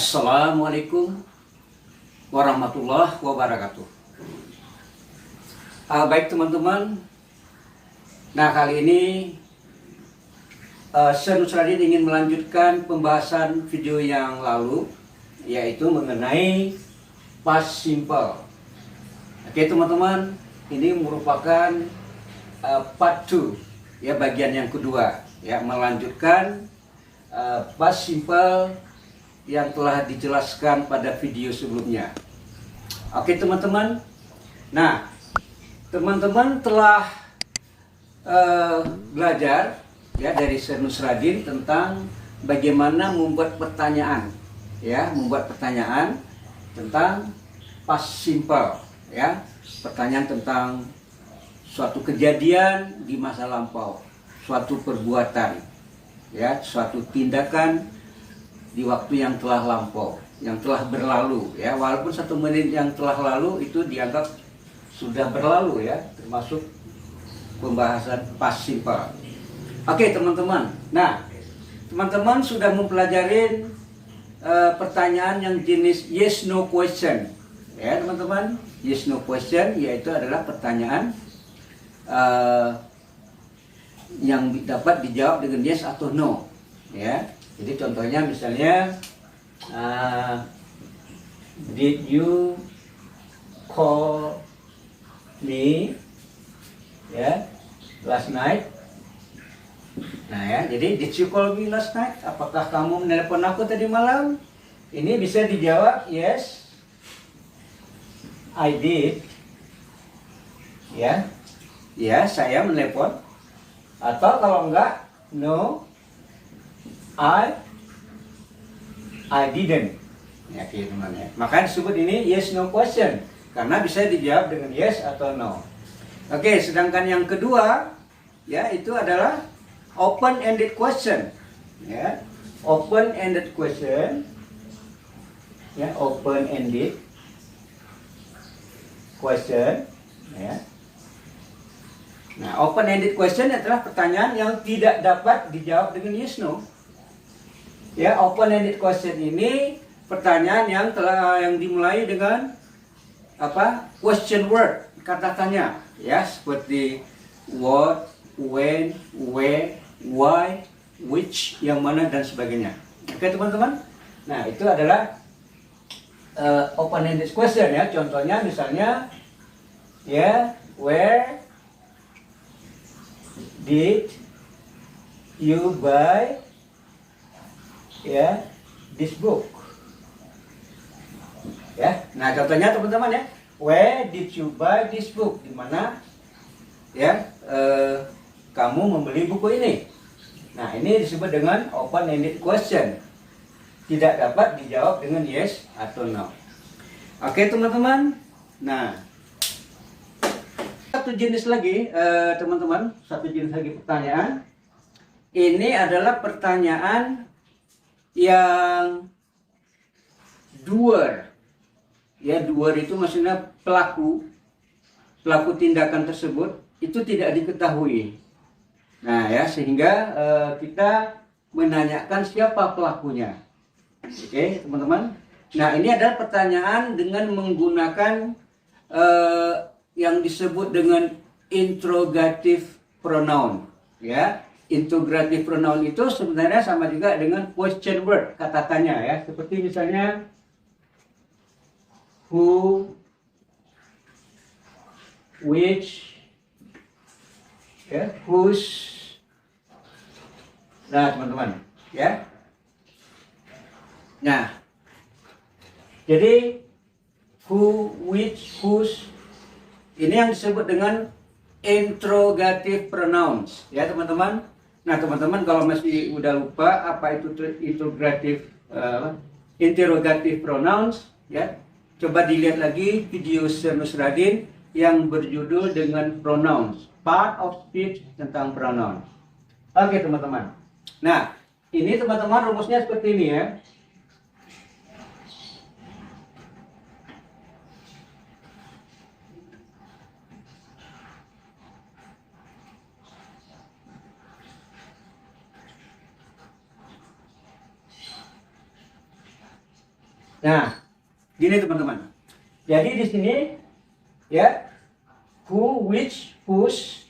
Assalamualaikum warahmatullahi wabarakatuh. Baik teman-teman, nah kali ini saya Nusradin ingin melanjutkan pembahasan video yang lalu, yaitu mengenai past simple. Oke teman-teman, ini merupakan part 2, ya, bagian yang kedua, ya, melanjutkan past simple yang telah dijelaskan pada video sebelumnya. Oke teman-teman, nah teman-teman telah belajar, ya, dari Syekh Nusradin tentang bagaimana membuat pertanyaan, ya, membuat pertanyaan tentang past simple, ya, pertanyaan tentang suatu kejadian di masa lampau, suatu perbuatan, ya, suatu tindakan di waktu yang telah lampau, yang telah berlalu, ya, walaupun 1 menit yang telah lalu itu dianggap sudah berlalu, ya, termasuk pembahasan past simple. Oke teman-teman, nah teman-teman sudah mempelajari pertanyaan yang jenis yes no question, ya teman-teman. Yes no question yaitu adalah pertanyaan yang dapat dijawab dengan yes atau no, ya. Jadi contohnya misalnya, did you call me, ya, last night? Nah, ya, jadi did you call me last night? Apakah kamu menelpon aku tadi malam? Ini bisa dijawab yes, I did. Ya, ya, saya menelpon. Atau kalau enggak, no, I didn't. Ya, teman ya. Maka disebut ini yes no question karena bisa dijawab dengan yes atau no. Oke, sedangkan yang kedua, ya, itu adalah open ended question. Ya, open ended question. Ya, open ended question, ya. Nah, open ended question adalah pertanyaan yang tidak dapat dijawab dengan yes no. Ya, open ended question ini pertanyaan yang dimulai dengan apa? Question word, kata tanya, ya, seperti what, when, where, why, which, yang mana, dan sebagainya. Oke teman-teman. Nah, itu adalah open ended question, ya. Contohnya misalnya, ya, where did you buy, ya, this book? Ya, nah contohnya teman-teman, ya, where did you buy this book? Di mana, ya, kamu membeli buku ini? Nah, ini disebut dengan open ended question, tidak dapat dijawab dengan yes atau no. Oke teman-teman. Nah, satu jenis lagi, teman-teman, satu jenis lagi pertanyaan. Ini adalah pertanyaan yang doer, ya, doer itu maksudnya pelaku tindakan tersebut itu tidak diketahui. Nah, ya, sehingga kita menanyakan siapa pelakunya. Oke teman-teman. Nah, ini adalah pertanyaan dengan menggunakan yang disebut dengan interrogative pronoun, ya. Interrogative pronoun itu sebenarnya sama juga dengan question word, kata tanya, ya. Seperti misalnya who, which, ya, whose. Nah teman-teman, ya. Nah, jadi who, which, whose ini yang disebut dengan interrogative pronouns, ya teman-teman. Nah teman-teman, kalau masih udah lupa apa itu interrogative pronouns, ya, coba dilihat lagi video Syekh Nusradin yang berjudul dengan pronouns, part of speech tentang pronoun. Oke teman-teman. Nah, ini teman-teman rumusnya seperti ini, ya. Nah, gini teman-teman. Jadi di sini ya, who, which, whose,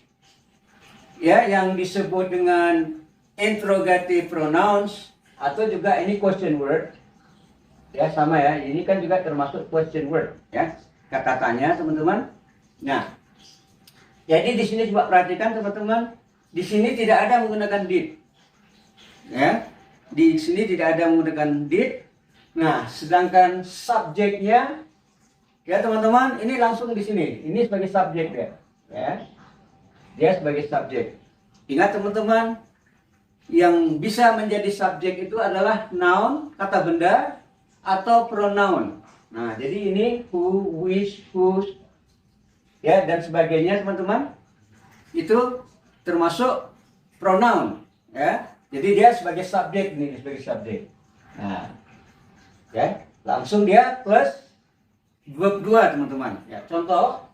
ya, yang disebut dengan interrogative pronouns atau juga ini question word, ya sama ya. Ini kan juga termasuk question word, ya, kata tanya teman-teman. Nah, jadi di sini coba perhatikan teman-teman. Di sini tidak ada menggunakan did, ya. Di sini tidak ada menggunakan did. Nah, sedangkan subjeknya, ya teman-teman, ini langsung di sini. Ini sebagai subjek ya. Dia sebagai subjek. Ingat teman-teman, yang bisa menjadi subjek itu adalah noun, kata benda, atau pronoun. Nah, jadi ini who, which, whose, ya, dan sebagainya teman-teman. Itu termasuk pronoun, ya. Jadi dia sebagai subjek nih, sebagai subjek. Nah, ya, langsung dia plus verb 2 teman-teman. Ya, contoh.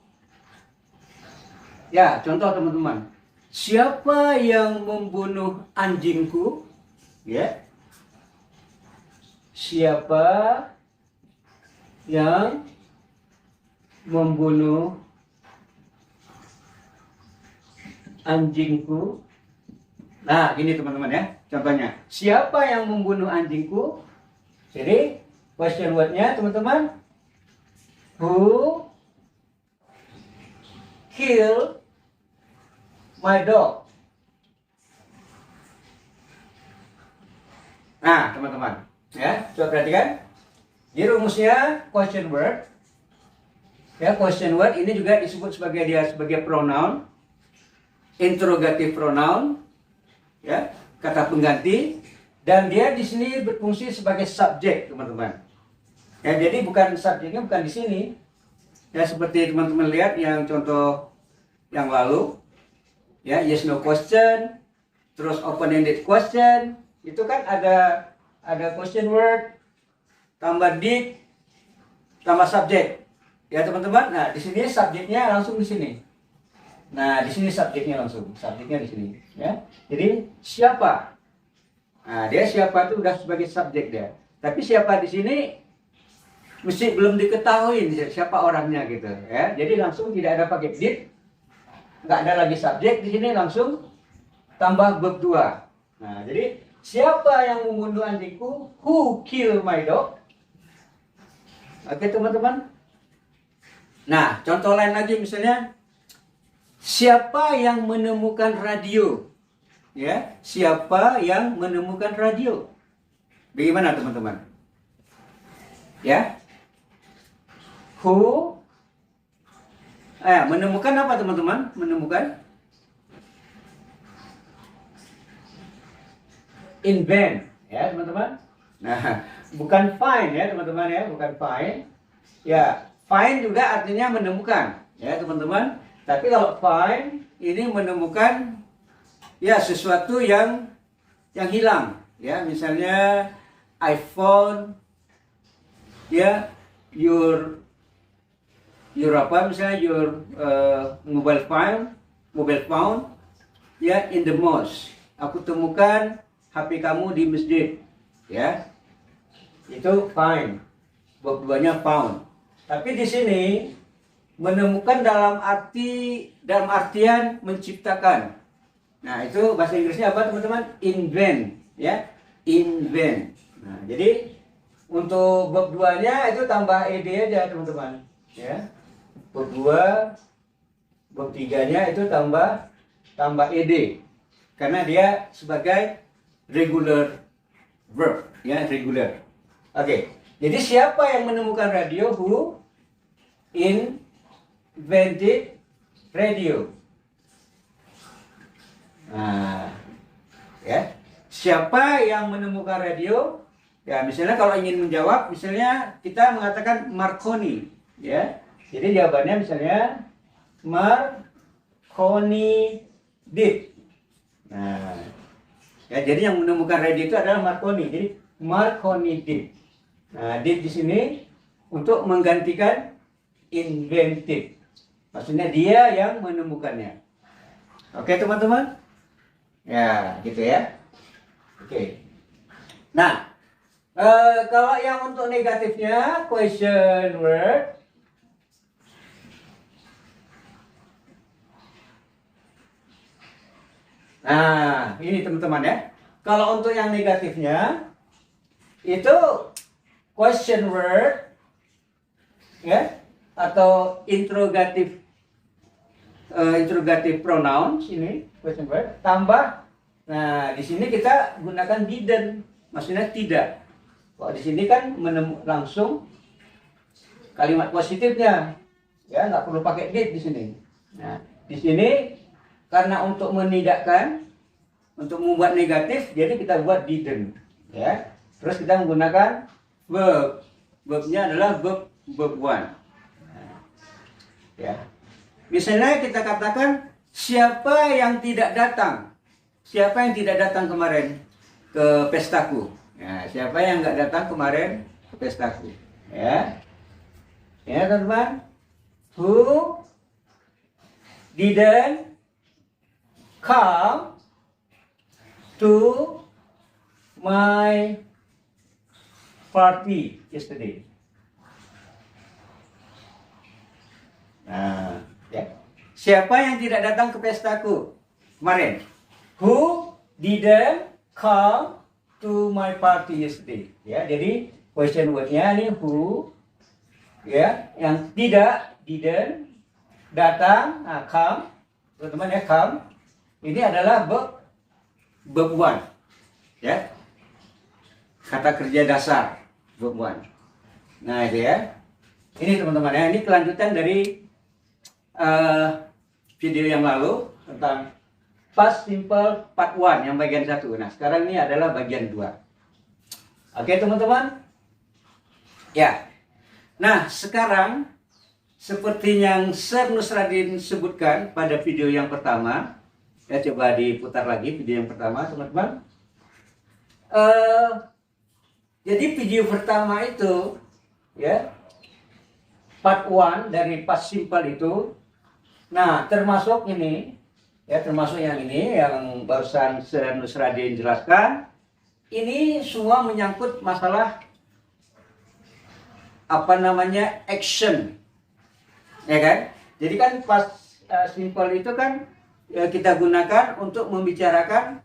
Ya, contoh teman-teman. Siapa yang membunuh anjingku? Ya. Siapa yang membunuh anjingku? Nah, gini teman-teman ya. Contohnya, siapa yang membunuh anjingku? Jadi, question word-nya teman-teman, who killed my dog? Nah, teman-teman, ya, coba perhatikan. Di rumusnya question word. Ya, question word ini juga disebut sebagai pronoun, interrogative pronoun, ya, kata pengganti, dan dia di sini berfungsi sebagai subjek, teman-teman. Ya, jadi bukan subjeknya bukan di sini. Ya, seperti teman-teman lihat yang contoh yang lalu, ya, yes no question, terus open-ended question, itu kan ada question word, tambah did, tambah subjek. Ya, teman-teman. Nah, di sini subjeknya langsung di sini. Nah, di sini subjeknya langsung, subjeknya di sini, ya. Jadi siapa? Nah, dia siapa itu udah sebagai subjek dia. Tapi siapa di sini mesti belum diketahui siapa orangnya gitu, ya. Jadi langsung tidak ada pakai did, nggak ada lagi subjek di sini, langsung tambah verb 2. Nah, jadi siapa yang membunuh anjingku? Who killed my dog? Oke, teman-teman. Nah, contoh lain lagi misalnya, siapa yang menemukan radio? Ya, siapa yang menemukan radio? Bagaimana teman-teman? Ya, who? Menemukan apa teman-teman? Menemukan? Invent, ya teman-teman. Nah, bukan find ya teman-teman ya, bukan find. Ya, find juga artinya menemukan, ya teman-teman. Tapi kalau find ini menemukan, ya, sesuatu yang hilang, ya. Misalnya I found, ya, your apa, misalnya your mobile phone, ya, in the mosque. Aku temukan HP kamu di masjid, ya. Itu find. Verb 2-nya found. Tapi di sini menemukan dalam artian menciptakan. Nah, itu bahasa Inggrisnya apa teman-teman? Invent, ya. Invent. Nah, jadi untuk verb 2-nya itu tambah ed aja teman-teman, ya. Verb 2, verb 3-nya itu tambah ed. Karena dia sebagai regular verb, ya, regular. Oke. Jadi siapa yang menemukan radio? Who invented radio? Nah, ya. Siapa yang menemukan radio? Ya, misalnya kalau ingin menjawab, misalnya kita mengatakan Marconi, ya. Jadi jawabannya misalnya Marconi did. Nah, ya, jadi yang menemukan radio itu adalah Marconi. Jadi Marconi did. Nah, did di sini untuk menggantikan invented. Maksudnya dia yang menemukannya. Oke, teman-teman? Ya, gitu ya. Oke. Nah, Kalau yang untuk negatifnya question word. Nah, ini teman-teman ya. Kalau untuk yang negatifnya itu question word ya atau interrogative pronouns ini question word tambah. Nah, di sini kita gunakan didn't, maksudnya tidak. Kalau di sini kan langsung kalimat positifnya, ya nggak perlu pakai did di sini. Nah, di sini karena untuk menidakkan, untuk membuat negatif, jadi kita buat didn't, ya. Terus kita menggunakan verb, verbnya adalah verb one. Nah, ya. Misalnya kita katakan siapa yang tidak datang, siapa yang tidak datang kemarin ke pestaku. Nah, siapa yang nggak datang kemarin ke pestaku, ya. Ya teman-teman, who didn't come to my party yesterday. Nah, ya. Siapa yang tidak datang ke pestaku kemarin? Who didn't come to my party yesterday? Ya, jadi question word-nya ini who, ya, yang tidak, didn't, datang, nah, come, teman-teman ya, come, ini adalah verb one, ya, kata kerja dasar, verb one. Nah itu ya, ini teman-teman ya, ini kelanjutan dari video yang lalu tentang past simple part 1 yang bagian 1. Nah sekarang ini adalah bagian 2. Oke teman-teman, ya. Nah, sekarang seperti yang Sir Nusradin sebutkan pada video yang pertama, ya coba diputar lagi video yang pertama, teman-teman. Jadi video pertama itu, ya, part 1 dari past simple itu, nah termasuk ini, ya termasuk yang ini yang barusan Sir Nusradin jelaskan, ini semua menyangkut masalah apa namanya action, ya kan? Jadi kan past simple itu kan ya, kita gunakan untuk membicarakan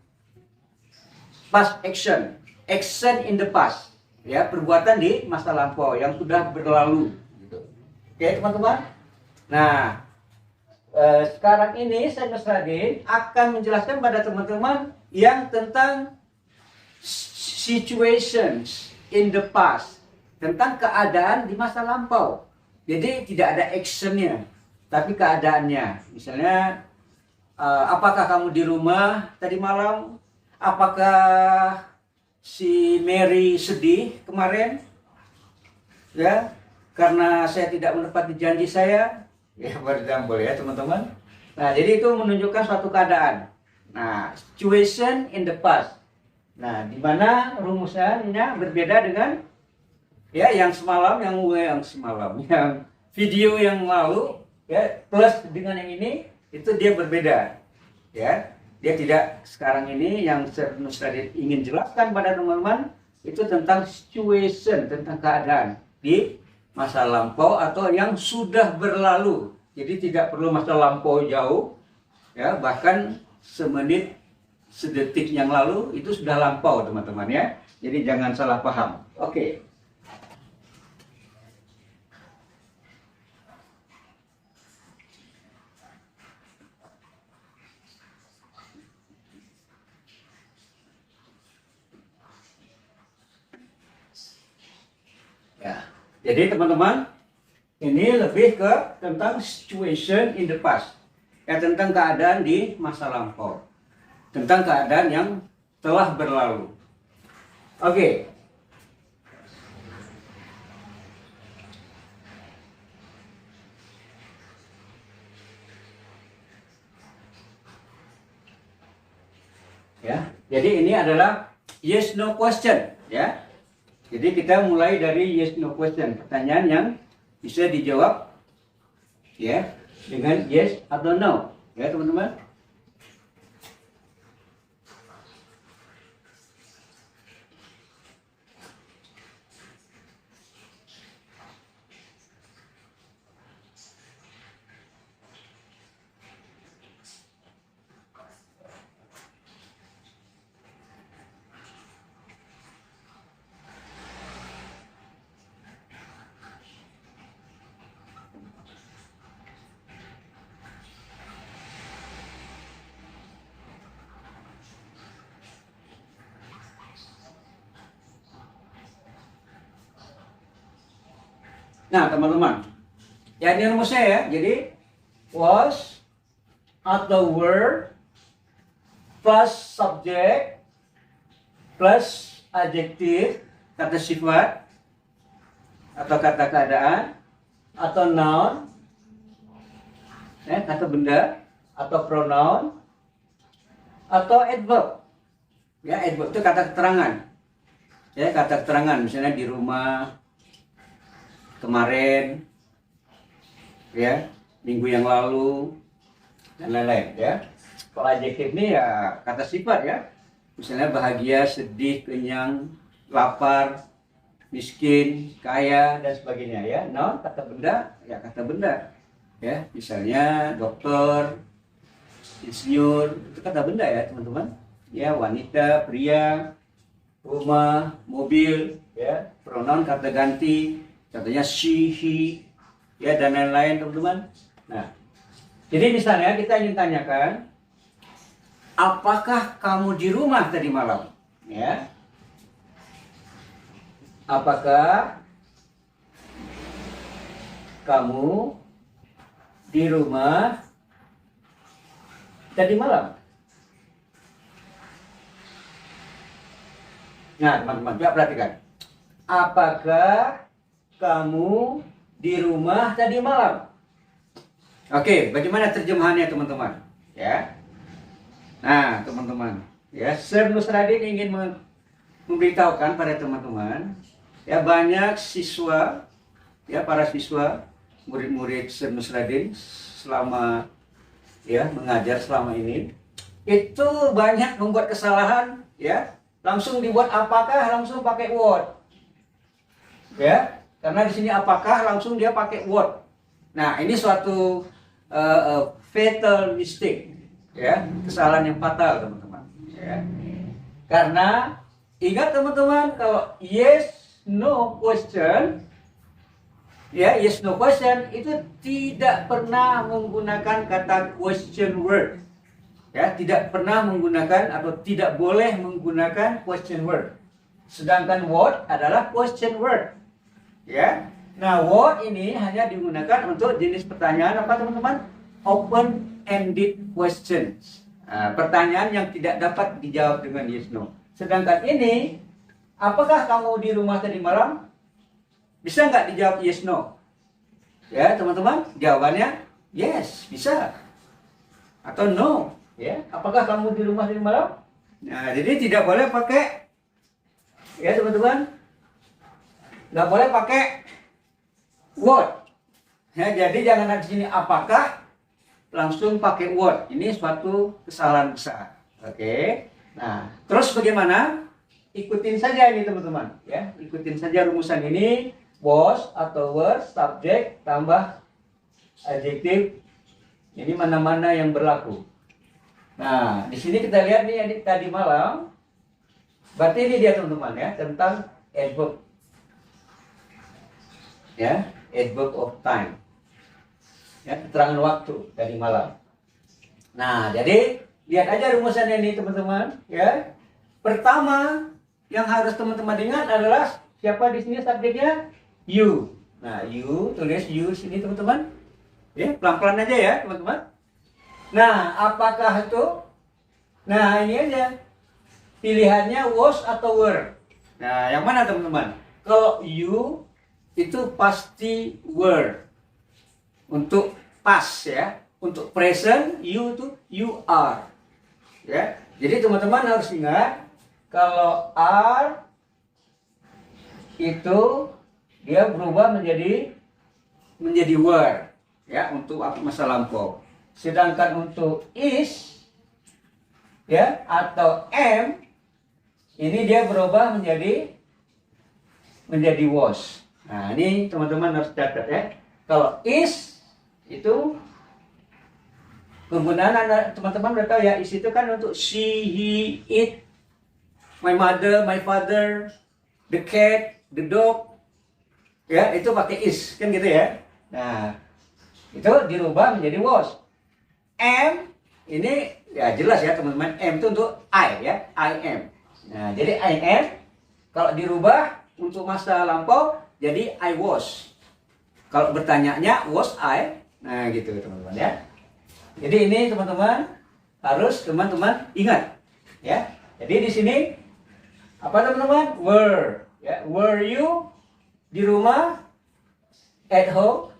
past action, action in the past, ya perbuatan di masa lampau yang sudah berlalu. Gitu. Oke teman-teman. Nah sekarang ini saya Nusradin akan menjelaskan pada teman-teman yang tentang situations in the past, tentang keadaan di masa lampau. Jadi tidak ada actionnya, tapi keadaannya. Misalnya, apakah kamu di rumah tadi malam? Apakah si Mary sedih kemarin? Ya, karena saya tidak menepati janji saya. Ya, berjambul ya teman-teman. Nah, jadi itu menunjukkan suatu keadaan. Nah, situation in the past. Nah, di mana rumusannya berbeda dengan ya yang semalam, yang video yang lalu, ya plus dengan yang ini itu dia berbeda, ya dia tidak sekarang ini yang Sir Nusradin ingin jelaskan pada teman-teman itu tentang situation, tentang keadaan di masa lampau atau yang sudah berlalu. Jadi tidak perlu masa lampau jauh, ya bahkan semenit, sedetik yang lalu itu sudah lampau teman-teman ya. Jadi jangan salah paham. Oke. Ya, jadi teman-teman, ini lebih ke tentang situation in the past, ya tentang keadaan di masa lampau, tentang keadaan yang telah berlalu. Oke. Ya, jadi ini adalah yes no question, ya. Jadi kita mulai dari yes no question, pertanyaan yang bisa dijawab ya dengan yes atau no, ya teman-teman. Nah, teman-teman, ya ini rumusnya ya. Jadi was atau were plus subject plus adjektif, kata sifat atau kata keadaan, atau noun, ya, kata benda, atau pronoun, atau adverb. Ya, adverb itu kata keterangan. Ya, kata keterangan, misalnya di rumah, kemarin, ya, minggu yang lalu, dan lain-lain. Ya, kalau adjektif ini ya kata sifat ya. Misalnya bahagia, sedih, kenyang, lapar, miskin, kaya, dan sebagainya ya. Noun kata benda, ya kata benda. Ya, misalnya dokter, insinyur, itu kata benda ya teman-teman. Ya, wanita, pria, rumah, mobil, ya. Pronoun kata ganti, contohnya she, he, ya, dan lain-lain teman-teman. Nah, jadi misalnya kita ingin tanyakan, apakah kamu di rumah tadi malam? Ya. Apakah kamu di rumah tadi malam? Nah, teman-teman, coba perhatikan. Apakah kamu di rumah tadi malam? Oke, bagaimana terjemahannya teman-teman? Ya. Nah, teman-teman, ya, Sir Nusradin ingin memberitahukan pada teman-teman, ya, banyak siswa, ya, para siswa, murid-murid Sir Nusradin selama ya mengajar selama ini, itu banyak membuat kesalahan, ya, langsung dibuat apakah langsung pakai word, ya, karena di sini apakah langsung dia pakai word. Nah, ini suatu fatal mistake. Ya, kesalahan yang fatal teman-teman. Ya. Karena ingat teman-teman, kalau yes no question, ya, yes no question itu tidak pernah menggunakan kata question word. Ya, tidak pernah menggunakan atau tidak boleh menggunakan question word. Sedangkan word adalah question word. Ya. Nah, word ini hanya digunakan untuk jenis pertanyaan apa teman-teman? Open-ended questions. Nah, pertanyaan yang tidak dapat dijawab dengan yes no. Sedangkan ini, apakah kamu di rumah tadi malam? Bisa nggak dijawab yes no? Ya teman-teman, jawabannya yes, bisa. Atau no. Ya, apakah kamu di rumah tadi malam? Nah, jadi tidak boleh pakai, ya teman-teman, nggak boleh pakai word. Ya, jadi jangan di sini apakah langsung pakai word. Ini suatu kesalahan besar. Oke. Nah, terus bagaimana? Ikutin saja ini teman-teman, ya. Ikutin saja rumusan ini. Was atau were, subjek tambah adjektif. Ini mana-mana yang berlaku. Nah, di sini kita lihat nih tadi malam. Berarti ini dia teman-teman ya, tentang adverb. Ya, adverb of time. Ya, keterangan waktu tadi malam. Nah, jadi lihat aja rumusannya ini teman-teman, ya. Pertama yang harus teman-teman ingat adalah siapa di sini subjeknya? You. Nah, you, tulis you sini teman-teman. Ya, pelan-pelan aja ya, teman-teman. Nah, apakah itu? Nah, ini aja. Pilihannya was atau were. Nah, yang mana teman-teman? Kalau you itu pasti were. Untuk past ya, untuk present you itu you are. Ya. Jadi teman-teman harus ingat kalau are itu dia berubah menjadi were ya untuk masa lampau. Sedangkan untuk is ya atau am ini dia berubah menjadi was. Nah, ini teman-teman harus catat ya. Kalau is itu penggunaan teman-teman udah tahu ya, is itu kan untuk she, he, it, my mother, my father, the cat, the dog. Ya, itu pakai is, kan gitu ya. Nah, itu dirubah menjadi was. Am ini ya jelas ya teman-teman, am itu untuk I ya, I am. Nah, jadi I am kalau dirubah untuk masa lampau jadi I was. Kalau bertanyanya was I. Nah, gitu teman-teman ya. Jadi ini teman-teman harus teman-teman ingat ya. Jadi di sini apa teman-teman? Were ya. Were you di rumah? At home?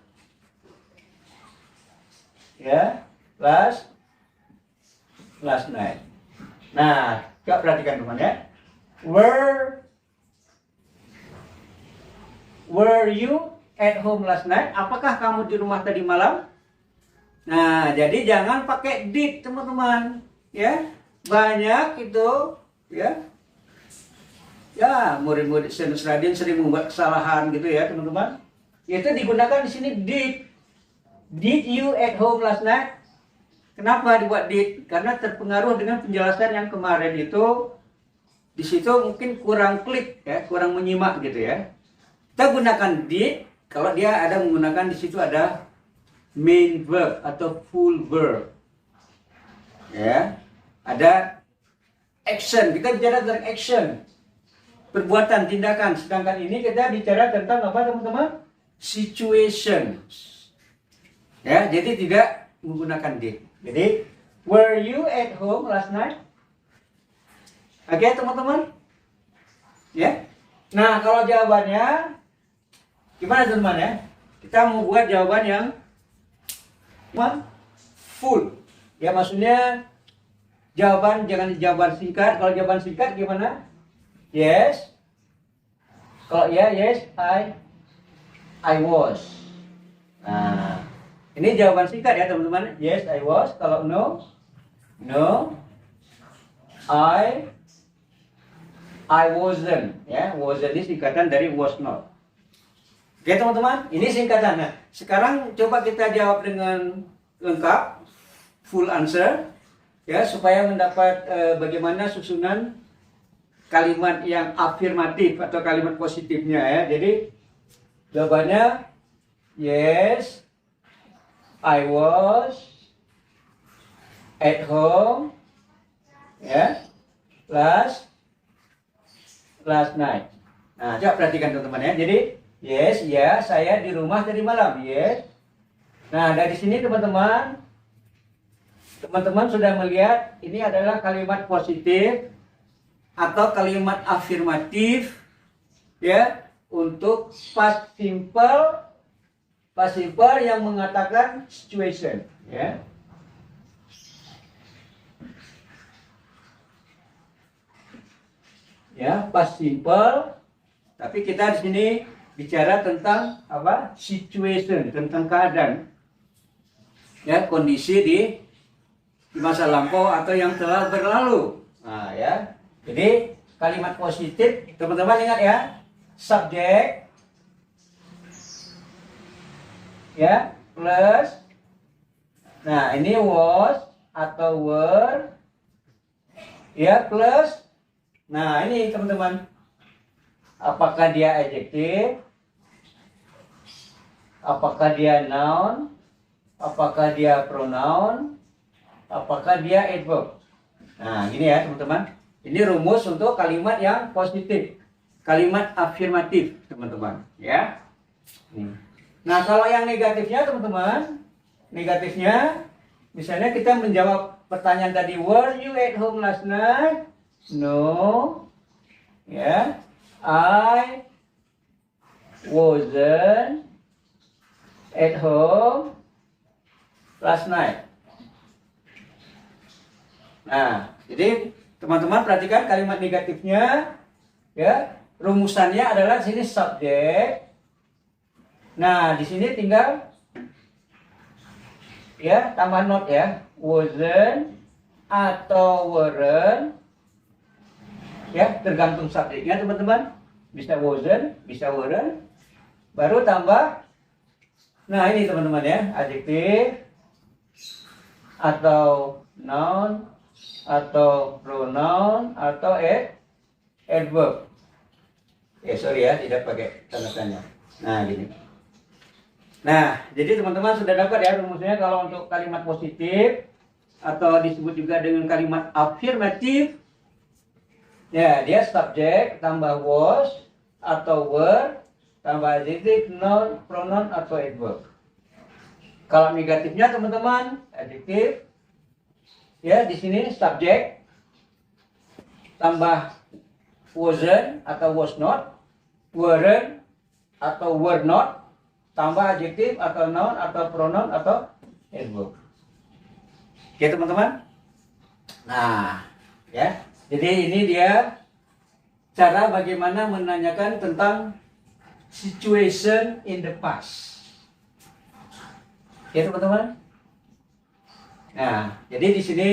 Ya. Last night. Nah, coba perhatikan teman ya. Were you at home last night? Apakah kamu di rumah tadi malam? Nah, jadi jangan pakai did teman-teman, ya. Banyak itu, ya. Ya, murid-murid Senus Radin sering membuat kesalahan gitu ya, teman-teman. Itu digunakan di sini did. Did you at home last night? Kenapa dibuat did? Karena terpengaruh dengan penjelasan yang kemarin itu. Di situ mungkin kurang klik ya, kurang menyimak gitu ya. Kita gunakan did kalau dia ada menggunakan di situ ada main verb atau full verb. Ya. Ada action, kita bicara tentang action. Perbuatan, tindakan. Sedangkan ini kita bicara tentang apa teman-teman? Situation. Ya, jadi tidak menggunakan did. Jadi, were you at home last night? Oke, teman-teman? Ya. Nah, kalau jawabannya gimana teman-teman ya? Kita mau buat jawaban yang full. Ya, maksudnya jawaban jangan jawaban singkat. Kalau jawaban singkat gimana? Yes. Kalau ya, yes, I was. Nah, ini jawaban singkat ya teman-teman. Yes, I was. Kalau no, I wasn't. Ya, wasn't ini singkatan dari was not. Oke teman-teman, ini singkatan. Nah, sekarang coba kita jawab dengan lengkap, full answer, ya supaya mendapat bagaimana susunan kalimat yang afirmatif atau kalimat positifnya ya. Jadi jawabannya yes, I was at home, ya, last night. Nah, coba perhatikan teman-teman ya. Jadi yes, ya, saya di rumah tadi malam. Yes. Nah, dari sini teman-teman sudah melihat ini adalah kalimat positif atau kalimat afirmatif ya untuk past simple yang mengatakan situation ya. Ya, past simple, tapi kita di sini bicara tentang apa? Situation, tentang keadaan. Ya, kondisi di masa lampau atau yang telah berlalu. Nah, ya. Jadi, kalimat positif, teman-teman ingat ya. Subjek ya, plus. Nah, ini was atau were. Ya, plus. Nah, ini teman-teman. Apakah dia adjektif? Apakah dia noun? Apakah dia pronoun? Apakah dia adverb? Nah, gini ya teman-teman. Ini rumus untuk kalimat yang positif. Kalimat afirmatif, teman-teman. Ya. Nah, kalau yang negatifnya, teman-teman. Negatifnya, misalnya kita menjawab pertanyaan tadi. Were you at home last night? No. Ya. I wasn't at home last night. Nah, jadi teman-teman perhatikan kalimat negatifnya, ya. Rumusannya adalah di sini subjek. Nah, di sini tinggal ya tambah not ya, wasn't atau weren't. Ya, tergantung subjeknya teman-teman. Bisa wasn't, bisa weren't. Baru tambah. Nah, ini teman-teman ya, adjektif atau noun atau pronoun atau adverb. Sorry ya, tidak pakai tanda tanya. Nah, gini. Nah, jadi teman-teman sudah dapat ya rumusnya kalau untuk kalimat positif atau disebut juga dengan kalimat afirmatif. Ya, dia subjek tambah was atau were tambah adjektif, noun, pronoun atau adverb. Kalau negatifnya teman-teman, adjektif, ya di sini subjek, tambah wasn't atau was not, weren't atau were not, tambah adjektif atau noun atau pronoun atau adverb. Oke teman-teman. Nah, ya. Jadi ini dia cara bagaimana menanyakan tentang situation in the past. Ya teman-teman. Nah, jadi di sini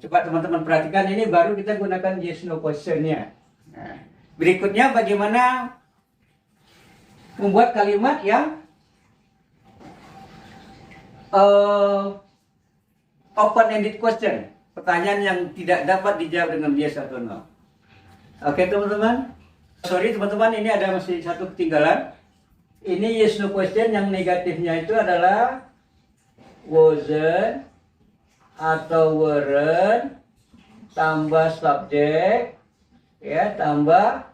coba teman-teman perhatikan, ini baru kita gunakan yes no question-nya. Nah, berikutnya bagaimana membuat kalimat yang open-ended question, pertanyaan yang tidak dapat dijawab dengan yes atau no. Oke teman-teman. Sorry teman-teman, ini ada masih satu ketinggalan. Ini yes no question yang negatifnya itu adalah wasn't atau weren't tambah subjek, ya, tambah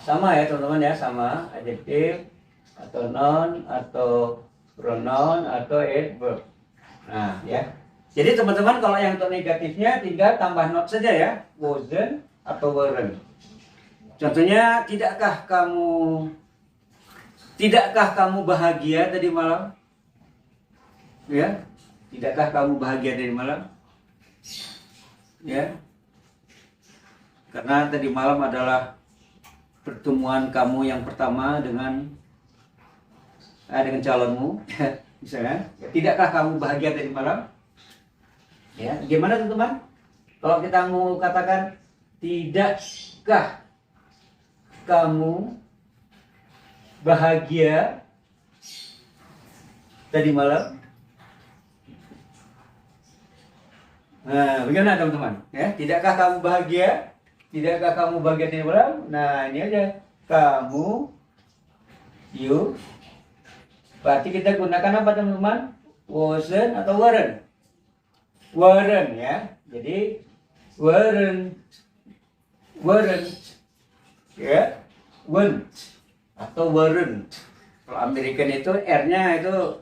sama ya teman-teman ya, sama adjektif atau noun atau pronoun atau adverb. Nah ya, jadi teman-teman kalau yang untuk negatifnya tinggal tambah not saja ya, wasn't atau weren't. Contohnya, tidakkah kamu bahagia tadi malam? Ya, tidakkah kamu bahagia tadi malam? Ya, karena tadi malam adalah pertemuan kamu yang pertama dengan calonmu, misalnya. Ya, tidakkah kamu bahagia tadi malam? Ya, gimana teman-teman? Kalau kita mau katakan tidakkah kamu bahagia tadi malam? Nah, bagaimana teman-teman? Ya, tidakkah kamu bahagia? Tidakkah kamu bahagia tadi malam? Nah, ini aja. Kamu, you. Berarti kita gunakan apa teman-teman? Wasn't atau weren't? Weren't ya. Jadi weren't, ya, weren't atau weren't. Kalau American itu R-nya itu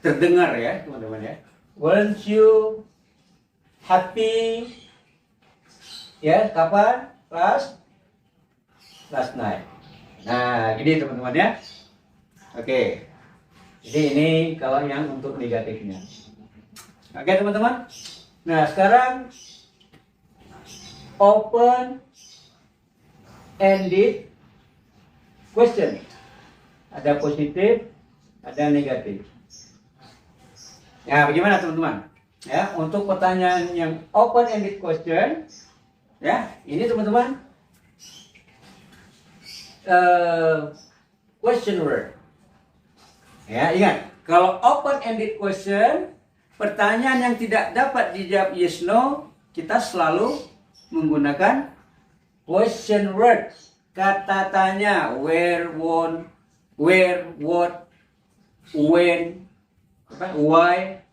terdengar ya teman-teman ya. Weren't you happy? Ya, kapan? Last night. Nah, gini teman-teman ya. Oke. Jadi ini kalau yang untuk negatifnya. Oke teman-teman. Nah, sekarang open ended question. Ada positif, ada negatif. Ya, bagaimana teman-teman? Ya, untuk pertanyaan yang open ended question, ya, ini teman-teman question word. Ya, ingat, kalau open ended question, pertanyaan yang tidak dapat dijawab yes no, kita selalu menggunakan question word. Kata tanya, where, when, what, when, why,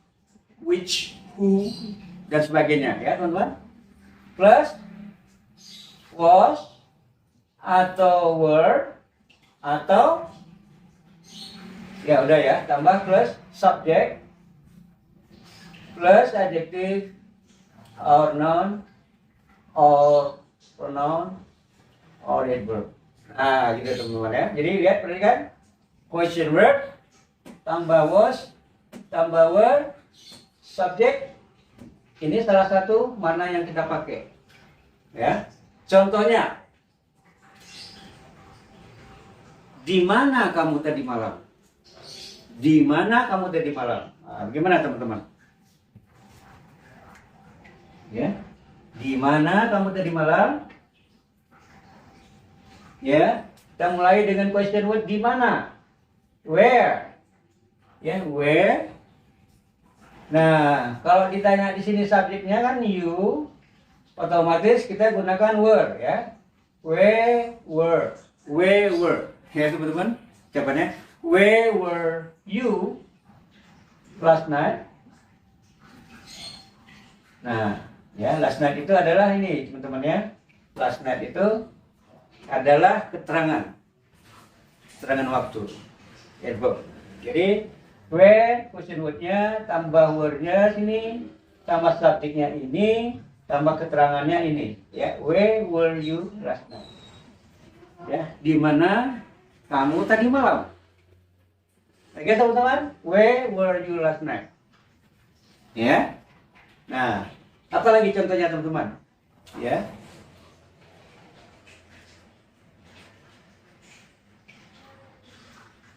which, who, dan sebagainya ya teman-teman. Plus was atau were atau ya udah ya, tambah plus subject plus adjective or noun or pronoun or adverb. Nah gitu teman-teman ya. Jadi lihat, perhatikan, question word tambah was tambah were subject. Ini salah satu mana yang kita pakai ya. Contohnya, di mana kamu tadi malam? Di mana kamu tadi malam? Nah, bagaimana teman-teman? Ya, di mana kamu tadi malam? Ya, kita mulai dengan question word di mana? Where? Ya, where? Nah, kalau ditanya di sini subjeknya kan you, otomatis kita gunakan were ya. Where were? Where were? Ya teman-teman, jawabannya where were you last night? Nah, ya last night itu adalah ini teman-teman ya. Last night itu adalah keterangan waktu. Adverb. Jadi when question word-nya tambah word-nya sini, tambah subjeknya ini, tambah keterangannya ini. Ya, where were you last night? Ya, di mana kamu tadi malam? Oke teman-teman, where were you last night? Ya. Nah, apa lagi contohnya teman-teman? Ya.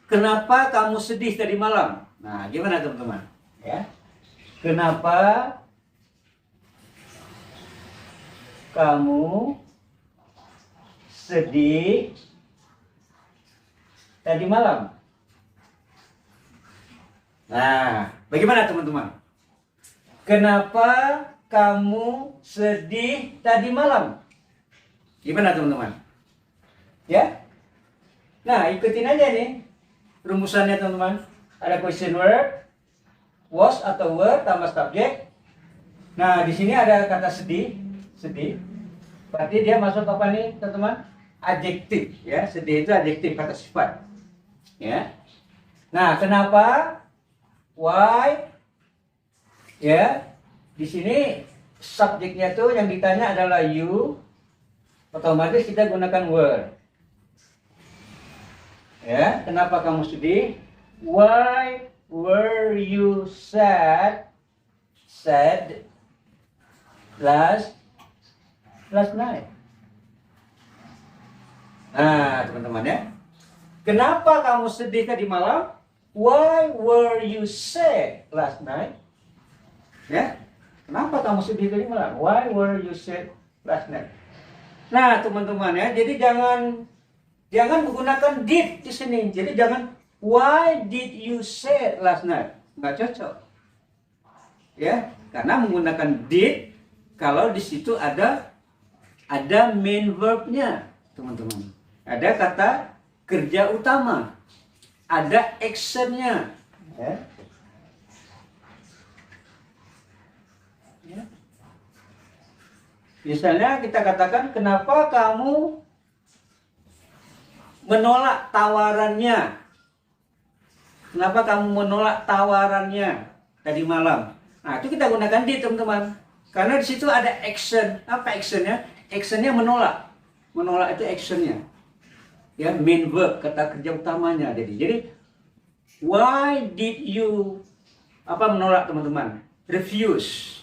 Kenapa kamu sedih tadi malam? Nah, gimana teman-teman? Ya. Kenapa kamu sedih tadi malam? Nah, bagaimana teman-teman? Kenapa kamu sedih tadi malam? Gimana teman-teman? Ya? Nah, ikutin aja nih rumusannya teman-teman. Ada question word, was atau were tambah subjek. Nah, di sini ada kata sedih. Berarti dia masuk apa nih teman-teman? Adjektif, ya. Sedih itu adjektif, kata sifat. Ya. Nah, kenapa? Why? Ya. Di sini subjeknya tuh yang ditanya adalah you. Otomatis kita gunakan were. Ya, kenapa kamu sedih? Why were you sad last night? Nah, teman-teman ya. Kenapa kamu sedih tadi malam? Why were you sad last night? Ya. Kenapa kamu sedih tadi malam? Why were you sad last night? Nah, teman-teman ya. Jadi jangan menggunakan did di sini. Jadi jangan why did you say last night? Nggak cocok. Ya, karena menggunakan did kalau di situ ada main verbnya, teman-teman. Ada kata kerja utama, ada actionnya. Ya. Ya. Misalnya kita katakan, kenapa kamu menolak tawarannya? Kenapa kamu menolak tawarannya tadi malam? Nah, itu kita gunakan did, teman-teman. Karena di situ ada action. Apa actionnya? Actionnya menolak. Menolak itu actionnya. Ya, main verb, kata kerja utamanya. Jadi why did you menolak, teman-teman? Refuse.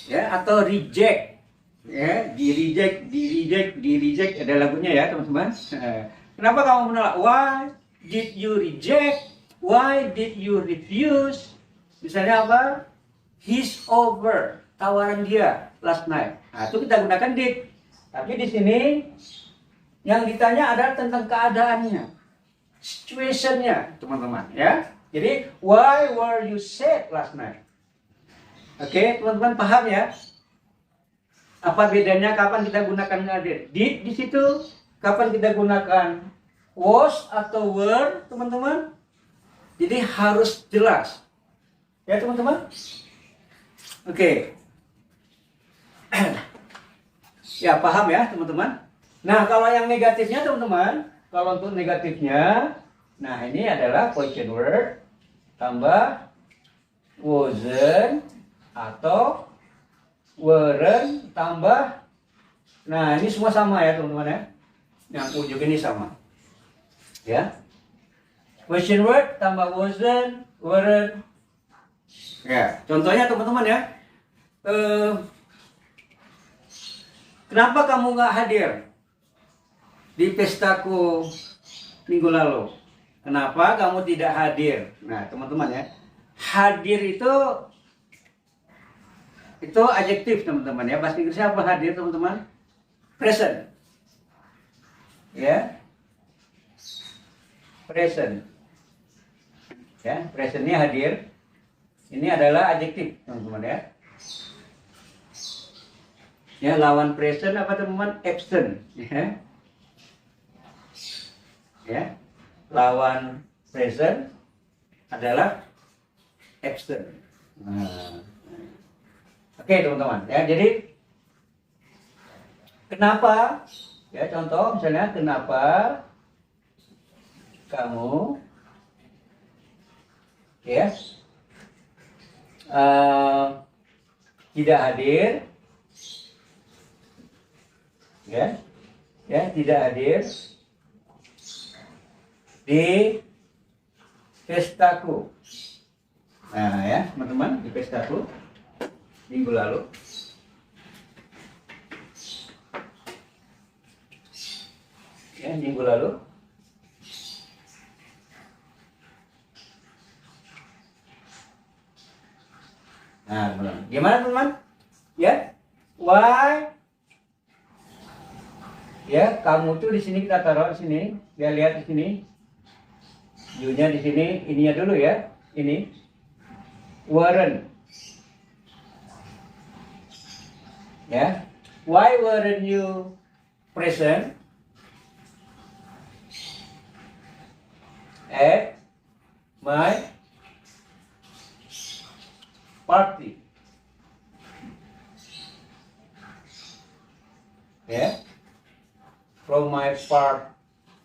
Ya, atau reject. Ya, di reject ada lagunya ya, teman-teman. Kenapa kamu menolak? Why did you reject? Why did you refuse? Misalnya apa? His offer, tawaran dia last night. Nah, itu kita gunakan did. Tapi di sini yang ditanya adalah tentang keadaannya, situationnya, teman-teman. Ya. Jadi why were you sad last night? Oke, teman-teman paham ya? Apa bedanya kapan kita gunakan did? Did di situ kapan kita gunakan was atau were, teman-teman? Jadi harus jelas. Ya, teman-teman? Oke. Ya, paham ya, teman-teman? Nah, kalau yang negatifnya, teman-teman, kalau untuk negatifnya, nah ini adalah question word tambah wasn't atau weren't tambah, nah ini semua sama ya, teman-teman ya. Yang ujung ini sama. Ya. Question word tambah wasn't, weren't. Ya, contohnya teman-teman ya. Kenapa kamu nggak hadir di pestaku minggu lalu? Kenapa kamu tidak hadir? Nah, teman-teman ya. Hadir itu adjektif, teman-teman ya. Bahasa Inggrisnya apa hadir, teman-teman? Present. Ya. Present. Ya, presentnya hadir. Ini adalah adjektif, teman-teman ya. Ya, lawan present apa, teman-teman? Absent. Ya. Ya. Lawan present adalah absent. Nah. Oke, teman-teman ya. Jadi kenapa Ya, contoh misalnya kenapa kamu ya tidak hadir ya tidak hadir di pestaku. Nah ya teman-teman, di pestaku minggu lalu. Ya, minggu lalu. Nah, teman-teman. Gimana teman-teman? Ya, why? Ya, kamu tuh di sini kita taruh di sini. Ya, lihat di sini. You-nya di sini, ininya dulu ya. Ini. Weren't. Ya. Why weren't you present at my party? Ya. From my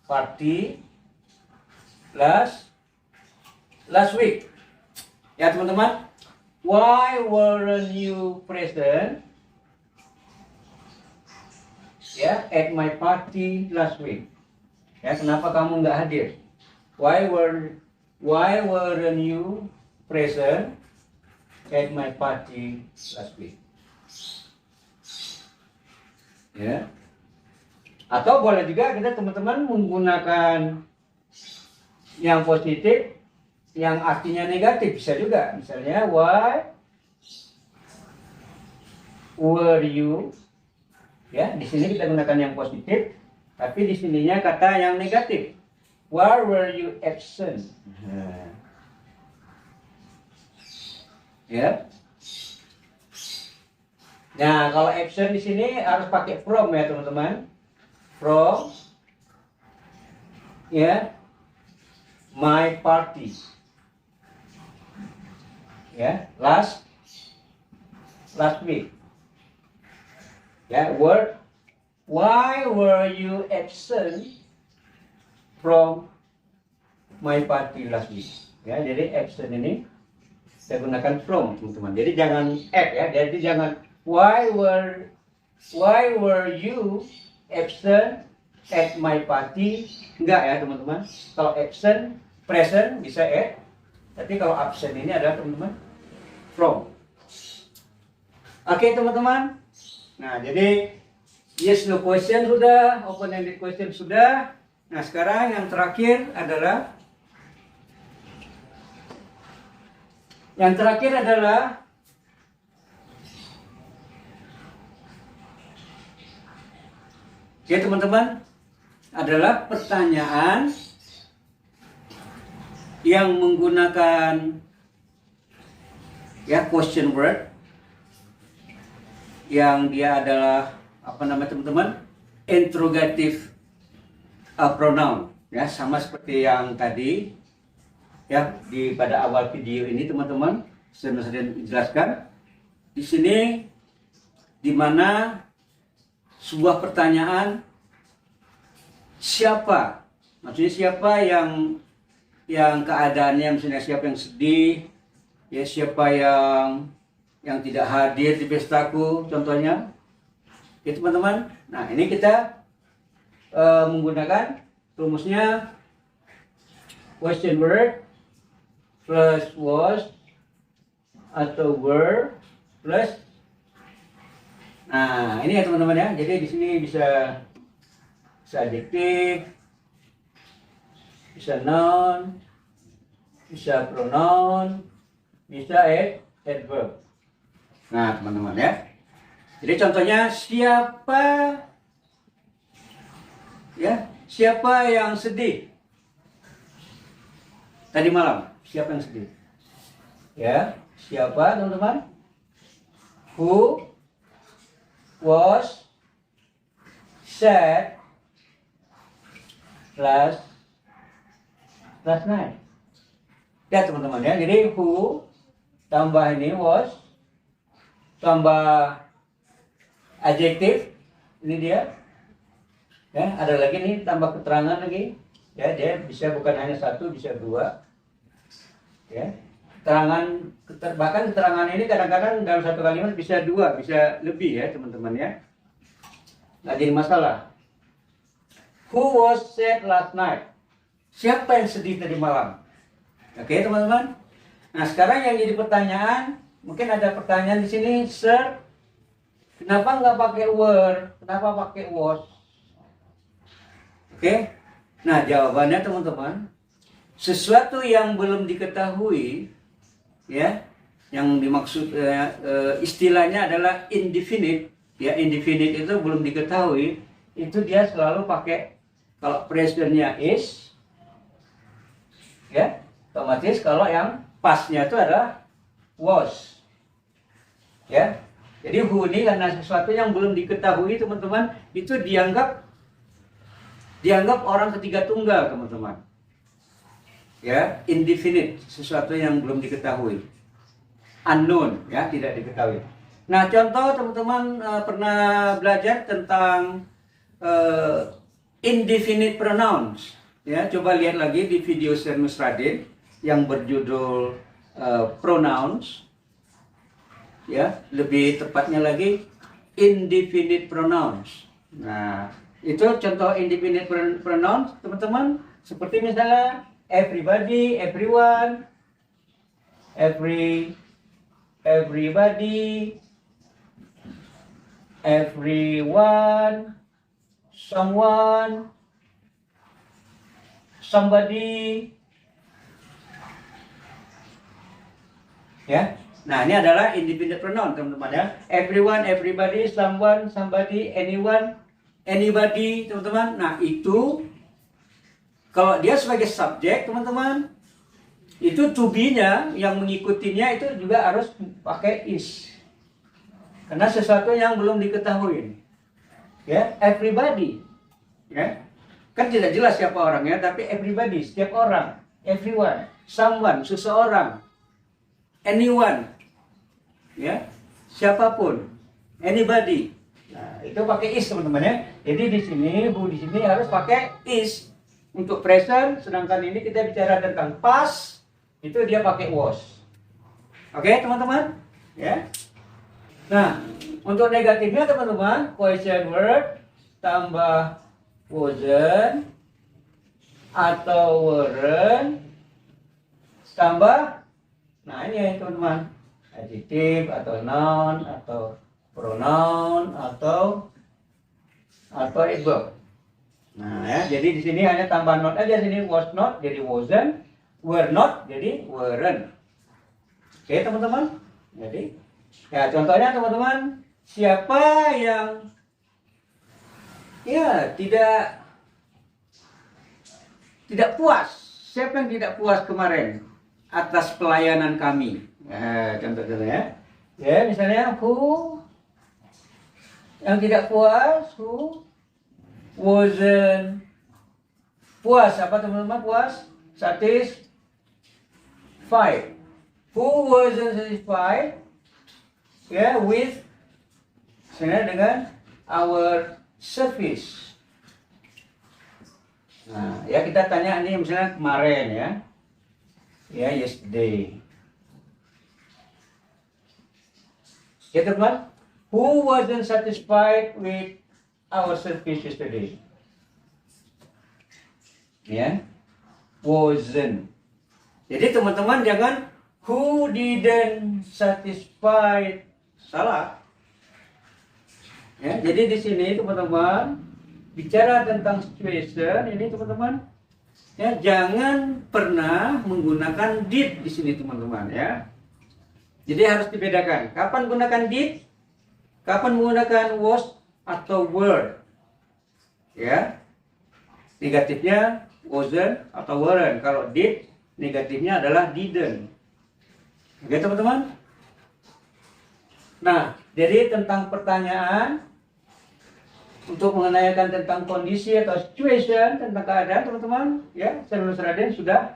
party last week. Ya teman-teman, why weren't you present ya at my party last week? Ya, kenapa kamu nggak hadir? Why weren't you present at my party last week? Ya. Atau boleh juga kita teman-teman menggunakan yang positif, yang artinya negatif bisa juga. Misalnya, why were you? Ya, di sini kita gunakan yang positif, tapi di sininya kata yang negatif. Why were you absent? Ya. Nah, kalau absent di sini harus pakai from ya teman-teman. From ya my party ya last week ya. Why were you absent from my party last week? Ya, jadi absent ini saya gunakan from teman-teman. Jadi jangan at ya. Jadi jangan why were you absent at my party, enggak ya teman-teman. Kalau absent present bisa at, tapi kalau absent ini adalah teman-teman from. Oke teman-teman. Nah jadi yes no question sudah, open ended question sudah. Nah sekarang yang terakhir adalah ya teman-teman, adalah pertanyaan yang menggunakan ya question word yang dia adalah apa namanya teman-teman, interrogative pronoun ya, sama seperti yang tadi ya pada awal video ini teman-teman saya jelaskan di sini, di mana sebuah pertanyaan siapa, maksudnya siapa yang keadaannya, misalnya siapa yang sedih ya, siapa yang tidak hadir di pestaku contohnya ya teman-teman. Nah ini kita menggunakan rumusnya question word plus was atau were plus. Nah, ini ya teman-teman ya. Jadi di sini bisa adjektif, bisa noun, bisa pronoun, bisa adverb. Nah, teman-teman ya. Jadi contohnya siapa yang sedih tadi malam? Siapa yang sedih? Ya, siapa teman-teman? Who was sad last night? Ya teman-teman ya. Jadi who tambah ini was tambah adjektif, ini dia Ya, ada lagi nih tambah keterangan lagi. Ya, dia bisa bukan hanya satu, bisa dua. Ya, bahkan keterangan ini kadang-kadang dalam satu kalimat bisa dua, bisa lebih ya teman-teman ya. Nggak jadi masalah. Who was sad last night? Siapa yang sedih tadi malam? Oke teman-teman. Nah sekarang yang jadi pertanyaan, mungkin ada pertanyaan di sini, Sir, kenapa nggak pakai were? Kenapa pakai was? Oke. Nah jawabannya teman-teman, sesuatu yang belum diketahui, ya, yang dimaksud istilahnya adalah indefinite. Ya, indefinite itu belum diketahui, itu dia selalu pakai, kalau presentnya is, ya, otomatis kalau yang pastnya itu adalah was. Ya. Jadi who ini karena sesuatu yang belum diketahui teman-teman, itu dianggap orang ketiga tunggal teman-teman. Ya, indefinite, sesuatu yang belum diketahui. Unknown, ya, tidak diketahui. Nah, contoh teman-teman pernah belajar tentang indefinite pronouns. Ya, coba lihat lagi di video Sir Nusradin yang berjudul pronouns. Ya, lebih tepatnya lagi indefinite pronouns. Nah, itu contoh indefinite pronouns teman-teman, seperti misalnya everybody, everyone, everybody, everyone, someone, somebody. Ya. Nah, ini adalah indefinite pronoun, teman-teman ya. Everyone, everybody, someone, somebody, anyone, anybody, teman-teman. Nah, itu kalau dia sebagai subjek, teman-teman, itu to be-nya yang mengikutinya itu juga harus pakai is. Karena sesuatu yang belum diketahui. Ya, everybody. Ya. Kan tidak jelas siapa orangnya, tapi everybody, setiap orang, everyone, someone, seseorang, anyone, ya, siapapun, anybody. Nah, itu pakai is teman-teman ya. Jadi di sini harus pakai is untuk present, sedangkan ini kita bicara tentang past, itu dia pakai was. Oke teman-teman, ya. Nah, untuk negatifnya teman-teman, question word tambah wasn't atau weren't tambah, nah ini ya teman-teman, adjective atau noun atau pronoun atau adverb. Nah ya, jadi di sini hanya tambah not aja, sini was not jadi wasn't, were not jadi weren't. Oke teman-teman. Jadi ya contohnya teman-teman, siapa yang ya tidak puas, siapa yang tidak puas kemarin atas pelayanan kami. Contoh-contohnya ya, misalnya who yang tidak puas, who wasn't puas, apa teman-teman puas? Satisfied. Who wasn't satisfied ya with, misalnya dengan our service. Nah, ya kita tanya ini misalnya kemarin ya. Ya, yesterday. Ya teman, who wasn't satisfied with our service yesterday? Ya, wasn't. Jadi teman-teman jangan who didn't satisfied, salah. Ya, jadi di sini teman-teman bicara tentang situation ini teman-teman, ya jangan pernah menggunakan did di sini teman-teman ya. Jadi harus dibedakan. Kapan gunakan did? Kapan menggunakan was atau were? Ya. Negatifnya wasn't atau weren't. Kalau did, negatifnya adalah didn't. Oke teman-teman. Nah, jadi tentang pertanyaan untuk menanyakan tentang kondisi atau situation, tentang keadaan teman-teman, ya, Sir Nusradin sudah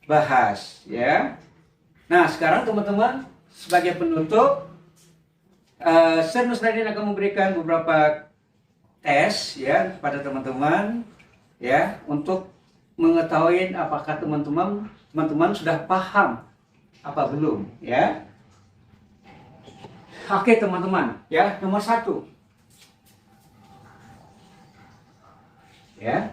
bahas, ya. Nah, sekarang teman-teman sebagai penutup, Sir Nusradin akan memberikan beberapa tes ya pada teman-teman ya untuk mengetahui apakah teman-teman sudah paham apa belum ya. Oke teman-teman ya, nomor 1 ya.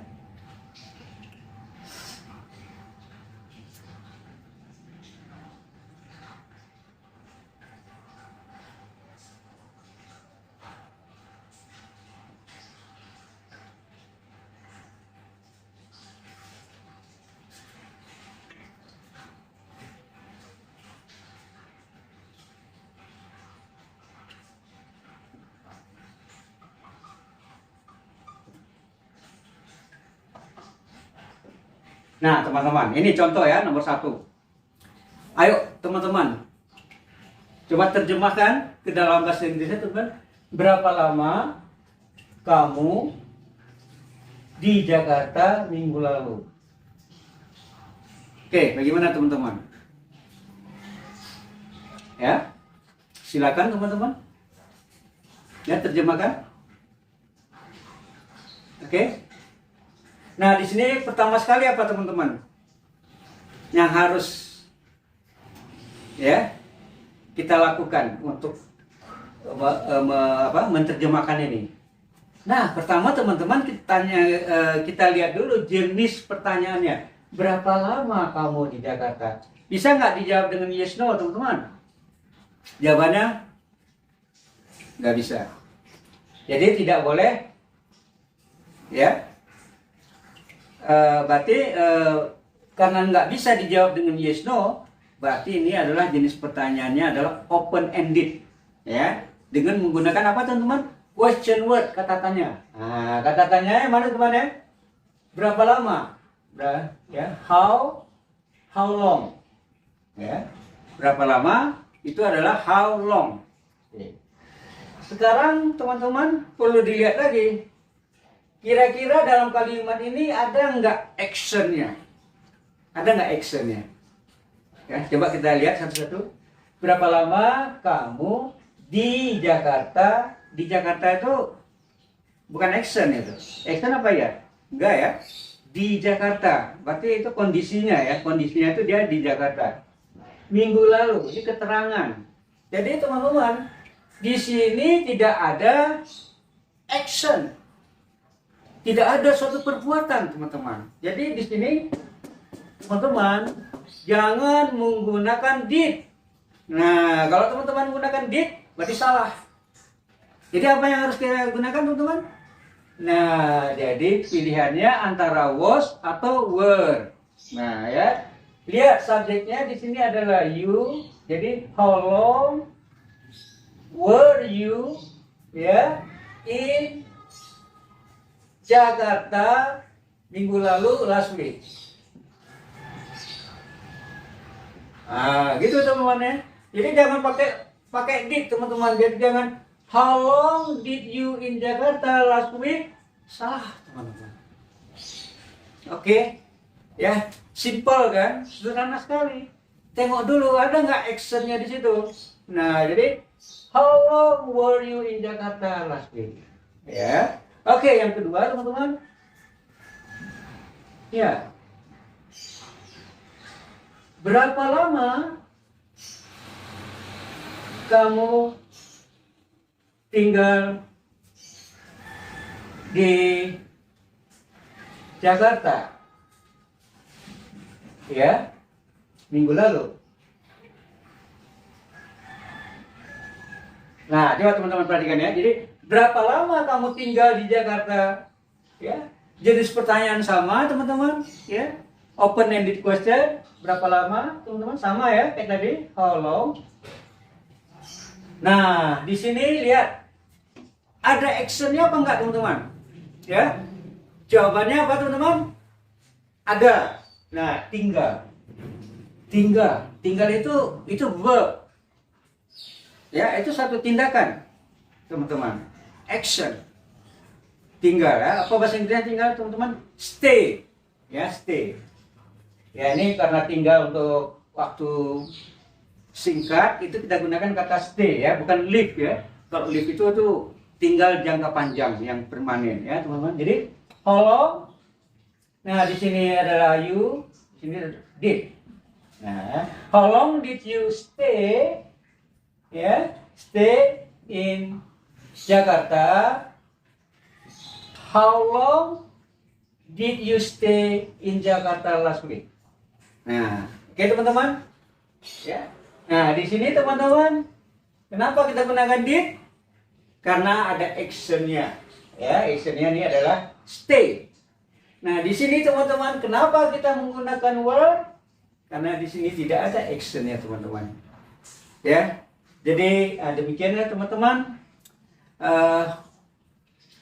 Nah teman-teman, ini contoh ya nomor 1. Ayo teman-teman, coba terjemahkan ke dalam bahasa Inggrisnya teman. Berapa lama kamu di Jakarta minggu lalu? Oke, bagaimana teman-teman? Ya, silakan teman-teman. Ya, terjemahkan. Oke. Nah, di sini pertama sekali apa teman-teman? Yang harus ya kita lakukan untuk menerjemahkan ini. Nah, pertama teman-teman kita lihat dulu jenis pertanyaannya. Berapa lama kamu di Jakarta? Bisa nggak dijawab dengan yes no teman-teman? Jawabannya nggak bisa. Jadi tidak boleh ya. Berarti karena nggak bisa dijawab dengan yes no, berarti ini adalah jenis pertanyaannya adalah open ended ya, dengan menggunakan apa teman-teman? Question word, kata tanya. Nah, kata tanya mana teman ya? Berapa lama? Ya, how long ya, berapa lama itu adalah how long. Sekarang teman-teman perlu dilihat lagi. Kira-kira dalam kalimat ini ada nggak actionnya? Ada nggak actionnya? Ya, coba kita lihat satu-satu. Berapa lama kamu di Jakarta? Di Jakarta itu bukan action itu. Action apa ya? Enggak ya. Di Jakarta. Berarti itu kondisinya ya. Kondisinya itu dia di Jakarta. Minggu lalu, ini keterangan. Jadi teman-teman, di sini tidak ada action. Tidak ada suatu perbuatan, teman-teman. Jadi di sini, teman-teman, jangan menggunakan did. Nah, kalau teman-teman menggunakan did, berarti salah. Jadi apa yang harus kita gunakan, teman-teman? Nah, jadi pilihannya antara was atau were. Nah, ya. Lihat subjeknya di sini adalah you. Jadi how long were you ya in Jakarta minggu lalu, last week. Ah, gitu teman-teman ya. Jadi jangan pakai did teman-teman. Jadi jangan how long did you in Jakarta last week? Salah teman-teman. Oke. Ya, simple kan? Sederhana sekali. Tengok dulu ada nggak actionnya di situ. Nah, jadi how long were you in Jakarta last week? Ya. Oke, yang kedua teman-teman. Ya. Berapa lama kamu tinggal di Jakarta? Ya, minggu lalu. Nah, coba teman-teman perhatikan ya. Jadi, berapa lama kamu tinggal di Jakarta? Ya, jenis pertanyaan sama, teman-teman. Ya, open-ended question. Berapa lama, teman-teman? Sama ya, kayak tadi. How long? Nah, di sini lihat. Ada actionnya apa enggak, teman-teman? Ya, jawabannya apa, teman-teman? Ada. Nah, tinggal itu verb ya, itu satu tindakan teman-teman, action. Tinggal ya, apa bahasa Inggrisnya tinggal teman-teman? Stay ya, stay ya. Ini karena tinggal untuk waktu singkat, itu kita gunakan kata stay ya, bukan live ya. Kalau live itu tinggal jangka panjang yang permanen ya teman-teman. Jadi how long? Nah di sini adalah you, di sini did. Nah, how long did you stay? Ya, stay in Jakarta. How long did you stay in Jakarta last week? Nah, oke teman-teman. Ya. Nah, di sini teman-teman, kenapa kita gunakan did? Karena ada actionnya. Ya, actionnya ini adalah stay. Nah, di sini teman-teman, kenapa kita menggunakan word? Karena di sini tidak ada actionnya teman-teman. Ya, jadi demikianlah teman-teman.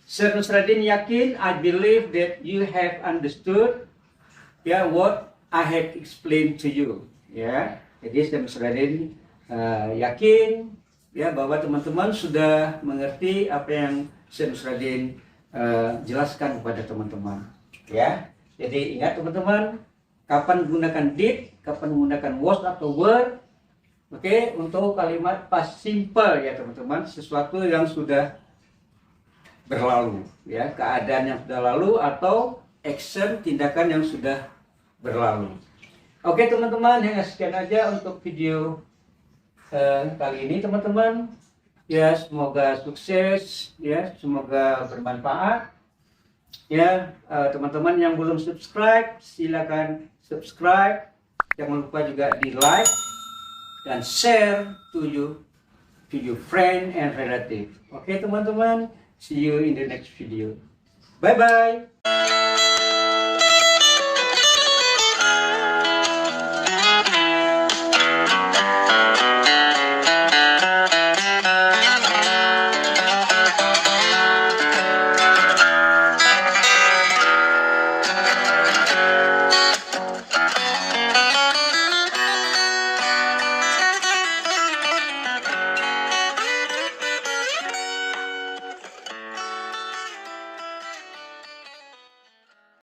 Sir Nusradin yakin, I believe that you have understood what I have explained to you. Ya, jadi Sir Nusradin yakin bahwa teman-teman sudah mengerti apa yang Sir Nusradin jelaskan kepada teman-teman. Ya, jadi ingat teman-teman, kapan menggunakan did, kapan menggunakan was atau were. Oke, untuk kalimat past simple ya teman-teman, sesuatu yang sudah berlalu, ya, keadaan yang sudah lalu atau action, tindakan yang sudah berlalu. Oke teman-teman, sekian aja untuk video kali ini teman-teman. Ya, semoga sukses, ya, semoga bermanfaat. Ya, teman-teman yang belum subscribe, silakan subscribe. Jangan lupa juga di like dan share to your friend and relative. Oke teman-teman, see you in the next video. Bye bye.